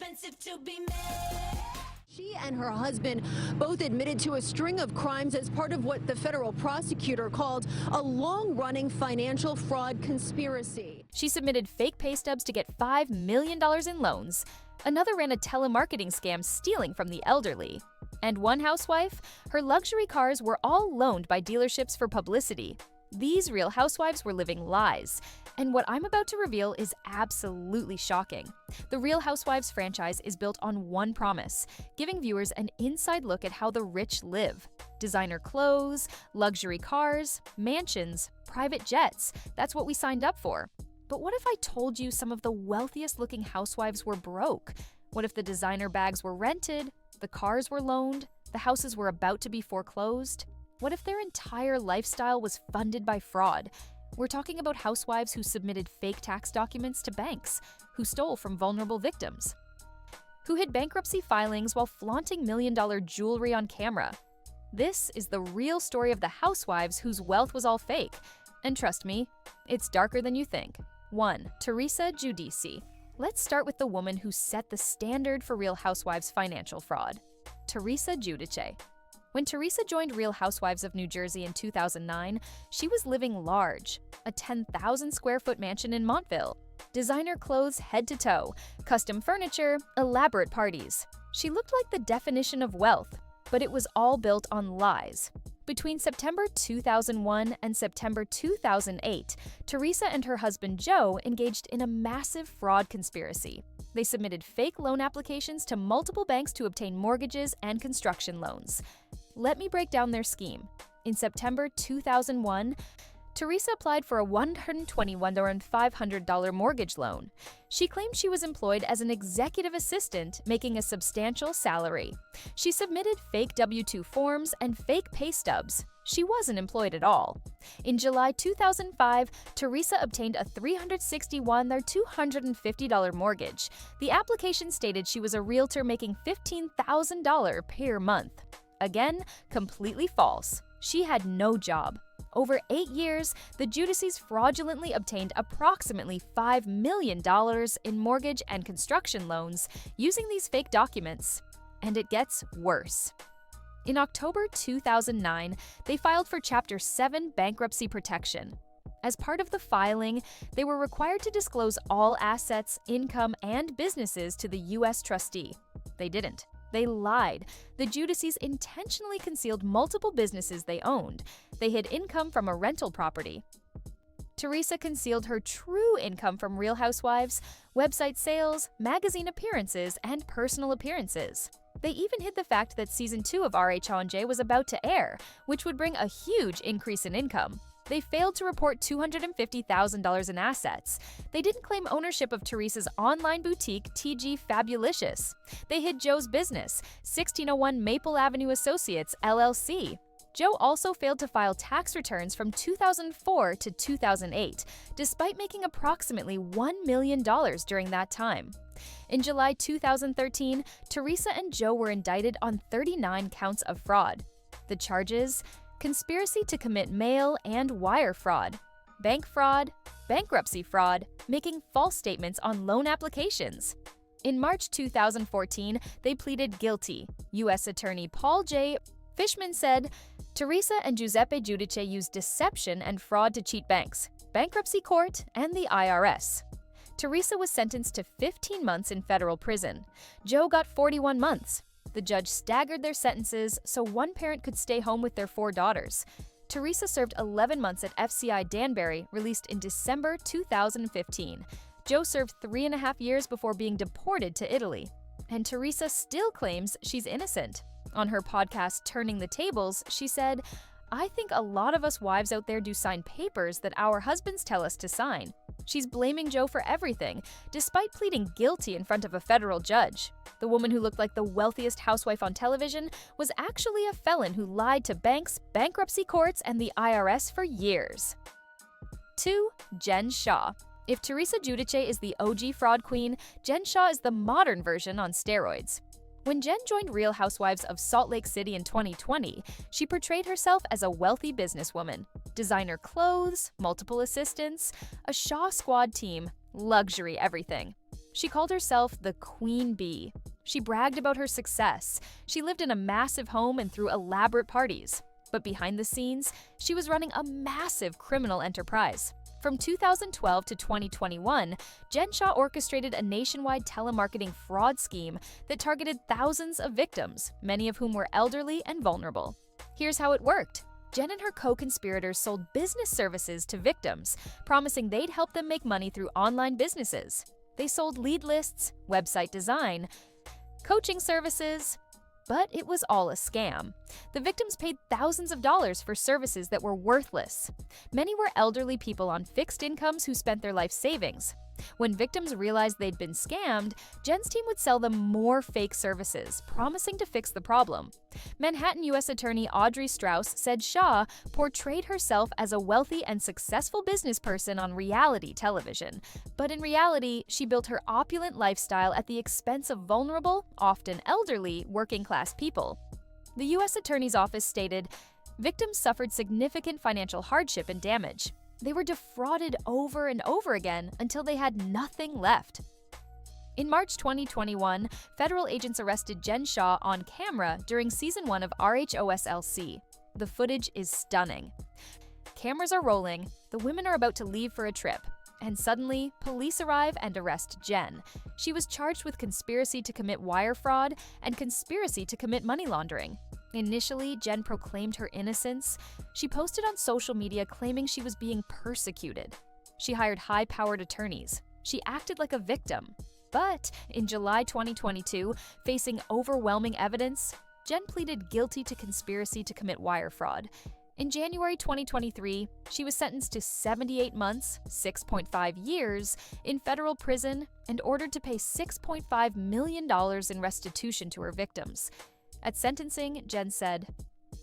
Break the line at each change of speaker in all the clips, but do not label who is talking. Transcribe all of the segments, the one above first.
expensive to be made.
She and her husband both admitted to a string of crimes as part of what the federal prosecutor called a long-running financial fraud conspiracy.
She submitted fake pay stubs to get $5 million in loans. Another ran a telemarketing scam stealing from the elderly. And one housewife, her luxury cars were all loaned by dealerships for publicity. These Real Housewives were living lies. And what I'm about to reveal is absolutely shocking. The Real Housewives franchise is built on one promise, giving viewers an inside look at how the rich live. Designer clothes, luxury cars, mansions, private jets. That's what we signed up for. But what if I told you some of the wealthiest looking housewives were broke? What if the designer bags were rented, the cars were loaned, the houses were about to be foreclosed? What if their entire lifestyle was funded by fraud? We're talking about housewives who submitted fake tax documents to banks, who stole from vulnerable victims, who hid bankruptcy filings while flaunting million-dollar jewelry on camera. This is the real story of the housewives whose wealth was all fake. And trust me, it's darker than you think. 1. Teresa Giudice. Let's start with the woman who set the standard for Real Housewives financial fraud, Teresa Giudice. When Teresa joined Real Housewives of New Jersey in 2009, she was living large, a 10,000 square foot mansion in Montville, designer clothes head to toe, custom furniture, elaborate parties. She looked like the definition of wealth, but it was all built on lies. Between September 2001 and September 2008, Teresa and her husband Joe engaged in a massive fraud conspiracy. They submitted fake loan applications to multiple banks to obtain mortgages and construction loans. Let me break down their scheme. In September 2001, Teresa applied for a $121,500 mortgage loan. She claimed she was employed as an executive assistant, making a substantial salary. She submitted fake W-2 forms and fake pay stubs. She wasn't employed at all. In July 2005, Teresa obtained a $361,250 mortgage. The application stated she was a realtor making $15,000 per month. Again, completely false. She had no job. Over 8 years, the Giudices fraudulently obtained approximately $5 million in mortgage and construction loans using these fake documents. And it gets worse. In October 2009, they filed for Chapter 7 bankruptcy protection. As part of the filing, they were required to disclose all assets, income, and businesses to the U.S. trustee. They didn't. They lied. The Giudices intentionally concealed multiple businesses they owned. They hid income from a rental property. Teresa concealed her true income from Real Housewives, website sales, magazine appearances, and personal appearances. They even hid the fact that Season 2 of RH&J was about to air, which would bring a huge increase in income. They failed to report $250,000 in assets. They didn't claim ownership of Teresa's online boutique, TG Fabulicious. They hid Joe's business, 1601 Maple Avenue Associates, LLC. Joe also failed to file tax returns from 2004 to 2008, despite making approximately $1 million during that time. In July 2013, Teresa and Joe were indicted on 39 counts of fraud. The charges: conspiracy to commit mail and wire fraud, bank fraud, bankruptcy fraud, making false statements on loan applications. In March 2014, they pleaded guilty. U.S. Attorney Paul J. Fishman said, Teresa and Giuseppe Giudice used deception and fraud to cheat banks, bankruptcy court, and the IRS. Teresa was sentenced to 15 months in federal prison. Joe got 41 months. The judge staggered their sentences so one parent could stay home with their 4 daughters. Teresa served 11 months at FCI Danbury, released in December 2015. Joe served 3.5 years before being deported to Italy. And Teresa still claims she's innocent. On her podcast, Turning the Tables, she said, I think a lot of us wives out there do sign papers that our husbands tell us to sign. She's blaming Joe for everything, despite pleading guilty in front of a federal judge. The woman who looked like the wealthiest housewife on television was actually a felon who lied to banks, bankruptcy courts, and the IRS for years. 2. Jen Shah. If Teresa Giudice is the OG fraud queen, Jen Shah is the modern version on steroids. When Jen joined Real Housewives of Salt Lake City in 2020, she portrayed herself as a wealthy businesswoman. Designer clothes, multiple assistants, a Shah squad team, luxury everything. She called herself the Queen Bee. She bragged about her success. She lived in a massive home and threw elaborate parties. But behind the scenes, she was running a massive criminal enterprise. From 2012 to 2021, Jen Shah orchestrated a nationwide telemarketing fraud scheme that targeted thousands of victims, many of whom were elderly and vulnerable. Here's how it worked. Jen and her co-conspirators sold business services to victims, promising they'd help them make money through online businesses. They sold lead lists, website design, coaching services, but it was all a scam. The victims paid thousands of dollars for services that were worthless. Many were elderly people on fixed incomes who spent their life savings. When victims realized they'd been scammed, Jen's team would sell them more fake services, promising to fix the problem. Manhattan U.S. Attorney Audrey Strauss said Shah portrayed herself as a wealthy and successful business person on reality television. But in reality, she built her opulent lifestyle at the expense of vulnerable, often elderly, working-class people. The U.S. Attorney's Office stated, "Victims suffered significant financial hardship and damage. They were defrauded over and over again until they had nothing left." In March 2021, federal agents arrested Jen Shah on camera during season 1 of RHOSLC. The footage is stunning. Cameras are rolling, the women are about to leave for a trip, and suddenly, police arrive and arrest Jen. She was charged with conspiracy to commit wire fraud and conspiracy to commit money laundering. Initially, Jen proclaimed her innocence. She posted on social media claiming she was being persecuted. She hired high-powered attorneys. She acted like a victim. But in July 2022, facing overwhelming evidence, Jen pleaded guilty to conspiracy to commit wire fraud. In January 2023, she was sentenced to 78 months, 6.5 years, in federal prison and ordered to pay $6.5 million in restitution to her victims. At sentencing, Jen said,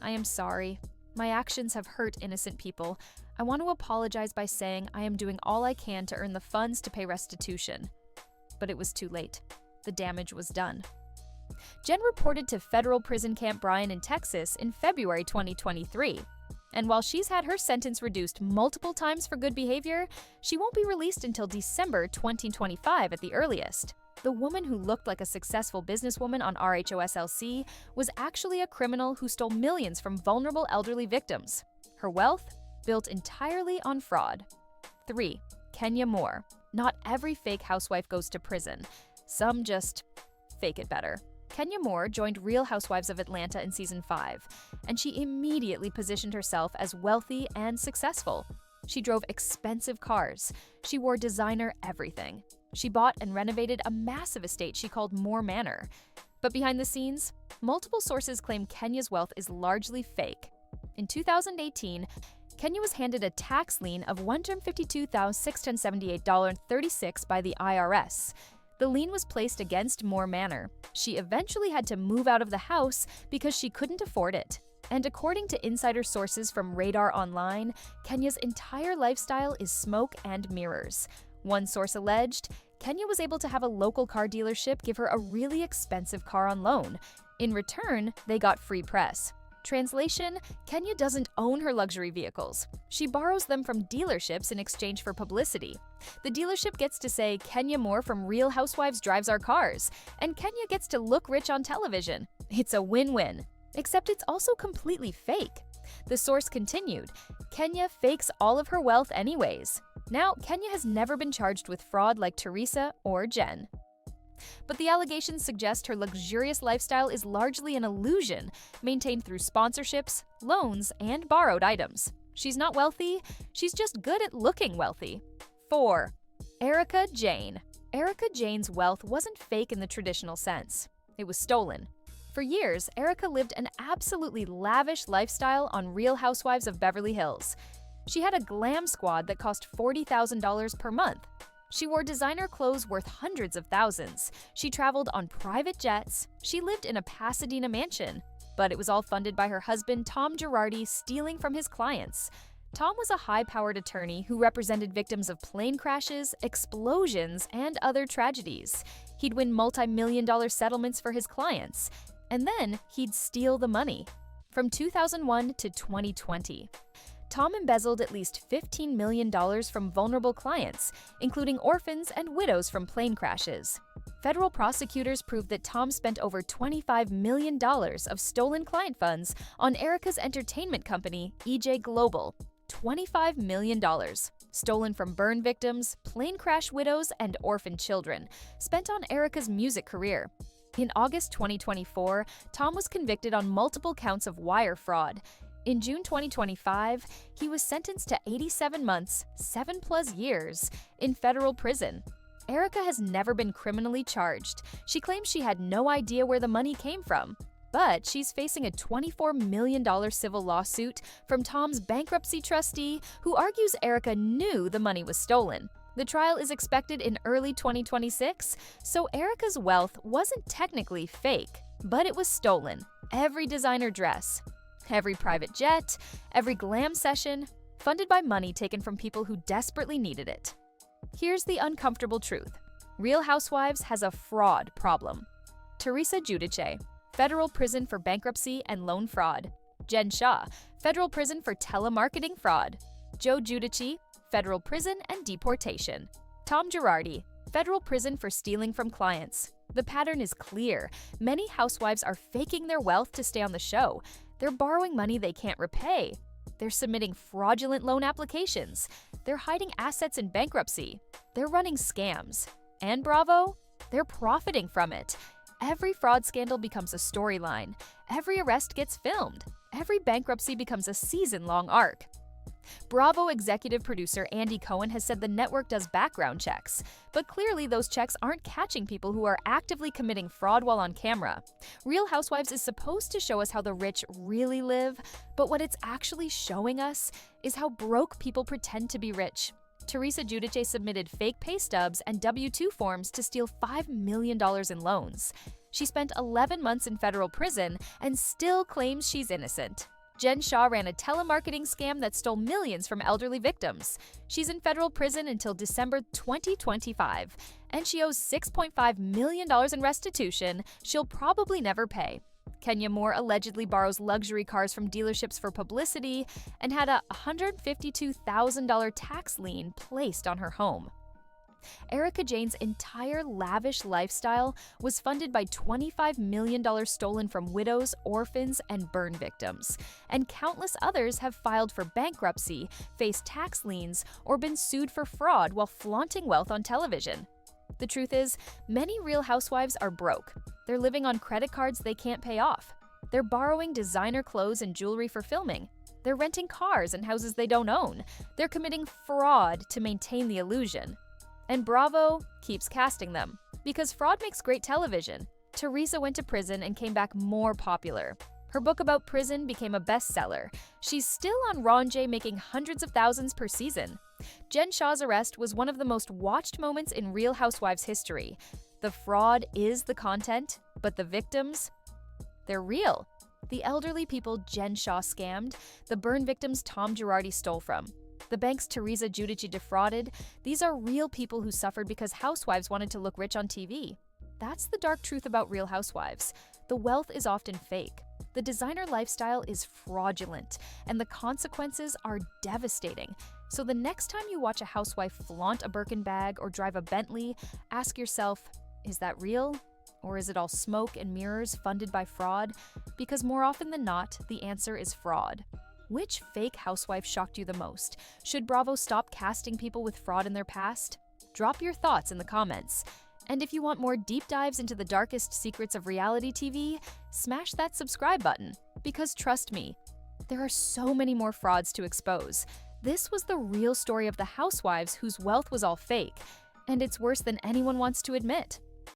"I am sorry. My actions have hurt innocent people. I want to apologize by saying I am doing all I can to earn the funds to pay restitution." But it was too late. The damage was done. Jen reported to federal prison Camp Bryan in Texas in February 2023. And while she's had her sentence reduced multiple times for good behavior, she won't be released until December 2025 at the earliest. The woman who looked like a successful businesswoman on RHOSLC was actually a criminal who stole millions from vulnerable elderly victims. Her wealth? Built entirely on fraud. 3. Kenya Moore. Not every fake housewife goes to prison. Some just fake it better. Kenya Moore joined Real Housewives of Atlanta in season 5, and she immediately positioned herself as wealthy and successful. She drove expensive cars. She wore designer everything. She bought and renovated a massive estate she called Moore Manor. But behind the scenes, multiple sources claim Kenya's wealth is largely fake. In 2018, Kenya was handed a tax lien of $152,678.36 by the IRS. The lien was placed against Moore Manor. She eventually had to move out of the house because she couldn't afford it. And according to insider sources from Radar Online, Kenya's entire lifestyle is smoke and mirrors. One source alleged, Kenya was able to have a local car dealership give her a really expensive car on loan. In return, they got free press. Translation, Kenya doesn't own her luxury vehicles. She borrows them from dealerships in exchange for publicity. The dealership gets to say Kenya Moore from Real Housewives drives our cars, and Kenya gets to look rich on television. It's a win-win. Except it's also completely fake. The source continued, Kenya fakes all of her wealth anyways. Now, Kenya has never been charged with fraud like Teresa or Jen. But the allegations suggest her luxurious lifestyle is largely an illusion, maintained through sponsorships, loans, and borrowed items. She's not wealthy, she's just good at looking wealthy. 4. Erika Jayne. Erika Jayne's wealth wasn't fake in the traditional sense. It was stolen. For years, Erika lived an absolutely lavish lifestyle on Real Housewives of Beverly Hills. She had a glam squad that cost $40,000 per month. She wore designer clothes worth hundreds of thousands. She traveled on private jets. She lived in a Pasadena mansion. But it was all funded by her husband, Tom Girardi, stealing from his clients. Tom was a high-powered attorney who represented victims of plane crashes, explosions, and other tragedies. He'd win multi-million-dollar settlements for his clients. And then he'd steal the money. From 2001 to 2020. Tom embezzled at least $15 million from vulnerable clients, including orphans and widows from plane crashes. Federal prosecutors proved that Tom spent over $25 million of stolen client funds on Erika's entertainment company, EJ Global. $25 million. Stolen from burn victims, plane crash widows, and orphan children, spent on Erika's music career. In August 2024, Tom was convicted on multiple counts of wire fraud. In June 2025, he was sentenced to 87 months, 7+ years, in federal prison. Erika has never been criminally charged. She claims she had no idea where the money came from. But she's facing a $24 million civil lawsuit from Tom's bankruptcy trustee, who argues Erika knew the money was stolen. The trial is expected in early 2026, so Erika's wealth wasn't technically fake, but it was stolen. Every designer dress, every private jet, every glam session, funded by money taken from people who desperately needed it. Here's the uncomfortable truth. Real Housewives has a fraud problem. Teresa Giudice, federal prison for bankruptcy and loan fraud. Jen Shah, federal prison for telemarketing fraud. Joe Giudice, federal prison and deportation. Tom Girardi, federal prison for stealing from clients. The pattern is clear. Many housewives are faking their wealth to stay on the show. They're borrowing money they can't repay. They're submitting fraudulent loan applications. They're hiding assets in bankruptcy. They're running scams. And bravo, they're profiting from it. Every fraud scandal becomes a storyline. Every arrest gets filmed. Every bankruptcy becomes a season-long arc. Bravo executive producer Andy Cohen has said the network does background checks, but clearly those checks aren't catching people who are actively committing fraud while on camera. Real Housewives is supposed to show us how the rich really live, but what it's actually showing us is how broke people pretend to be rich. Teresa Giudice submitted fake pay stubs and W-2 forms to steal $5 million in loans. She spent 11 months in federal prison and still claims she's innocent. Jen Shah ran a telemarketing scam that stole millions from elderly victims. She's in federal prison until December 2025, and she owes $6.5 million in restitution she'll probably never pay. Kenya Moore allegedly borrows luxury cars from dealerships for publicity and had a $152,000 tax lien placed on her home. Erika Jayne's entire lavish lifestyle was funded by $25 million stolen from widows, orphans, and burn victims, and countless others have filed for bankruptcy, faced tax liens, or been sued for fraud while flaunting wealth on television. The truth is, many Real Housewives are broke. They're living on credit cards they can't pay off. They're borrowing designer clothes and jewelry for filming. They're renting cars and houses they don't own. They're committing fraud to maintain the illusion. And Bravo keeps casting them, because fraud makes great television. Teresa went to prison and came back more popular. Her book about prison became a bestseller. She's still on Raw and Jay, making hundreds of thousands per season. Jen Shah's arrest was one of the most watched moments in Real Housewives history. The fraud is the content, but the victims, they're real. The elderly people Jen Shah scammed, the burn victims Tom Girardi stole from, the banks Teresa Giudice defrauded, these are real people who suffered because housewives wanted to look rich on TV. That's the dark truth about Real Housewives. The wealth is often fake. The designer lifestyle is fraudulent, and the consequences are devastating. So the next time you watch a housewife flaunt a Birkin bag or drive a Bentley, ask yourself, is that real? Or is it all smoke and mirrors funded by fraud? Because more often than not, the answer is fraud. Which fake housewife shocked you the most? Should Bravo stop casting people with fraud in their past? Drop your thoughts in the comments. And if you want more deep dives into the darkest secrets of reality TV, smash that subscribe button. Because trust me, there are so many more frauds to expose. This was the real story of the housewives whose wealth was all fake, and it's worse than anyone wants to admit.